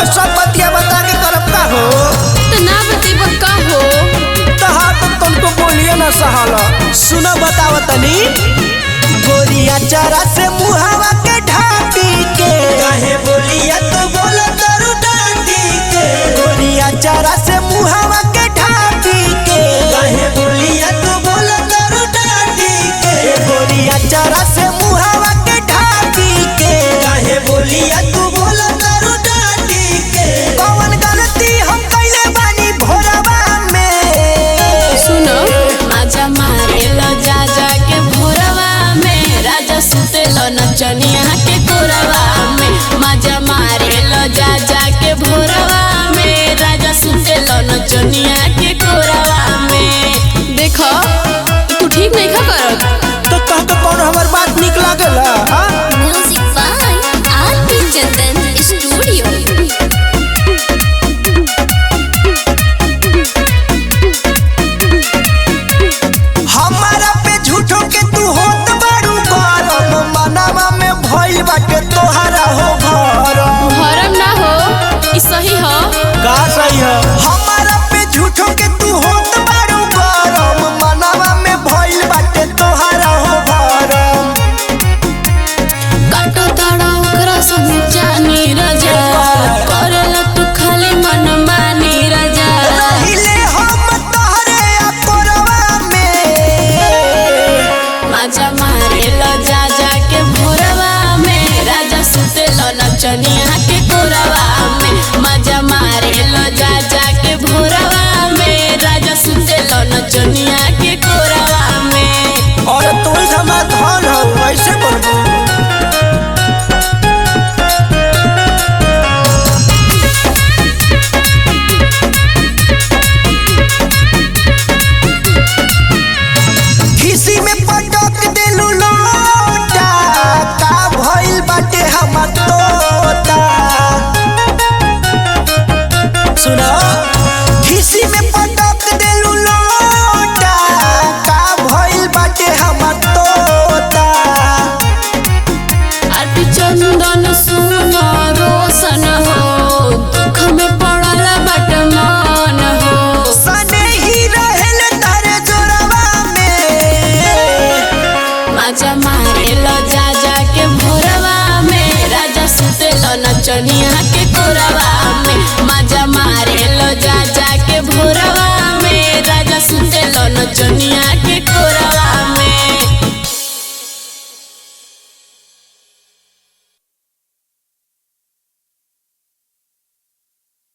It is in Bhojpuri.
तो सब बतिया बता के करब का हो तो ना बतेब का हो तहार तो तुमको बोलिए ना सहाला। सुनो बताओ तनी गोरिया चारा से मुहावा के ढापी के काहे बोलिया तो बोला तरू डांटी के गोरिया चारा से मुहावा के ढापी के काहे बोलिया तो बोला तरू डांटी के गोरिया चारा से मुहावा के ढापी के काहे बोलिया तू बोला तरू डांटी के कौन गलती हम कइले बानी भोरवा में सुनो आजा मारे लो जा जा के भोरवा में राजा सुते लो नचनिया के कोरवा में मजा मारे लो जा जा के भोरवा में राजा सुते लो नचनिया के कोरवा में। देखो तू ठीक नहीं खा करत तो कह तो कौन हमार बात निक लागल हां music by RP Chandan studio. हमारा पे झूठो के तू होत बारू गरम मनवा में भइल बाटे तोहरा हो भरम भरम ना हो ई सही हो का सही है हमारा पे झूठो के तू होत बारू गरम मनवा में भइल बाटे तोहरा हो भरम काटो ताड़ा ओकरा सब जानी राजा करला तू खाली मन मानी राजा रहिले हम तोहरे अकोरवा में मजा मारे लो जा जा के भोरवा में राजा सुते लो नचनिया के कोरवा में मजा मारे लो जा जा के भोरवा में राजा सुते लो नचनिया के कोरवा में। और तू हमार धन हो ऐसे बोलबो खिसी में पटक देलू लोटा का भइल बाटे हमर तोता सुनो खिसी में पटक देलू लोटा का भइल बाटे हमर तोता आरती चंदन सुनो रोशन हो दुख में पड़ल बट मान हो सने ही रहेल तारे जोरवा में मजा मारे लो जा जा के भोरवा में राजा सुते लो नचनिया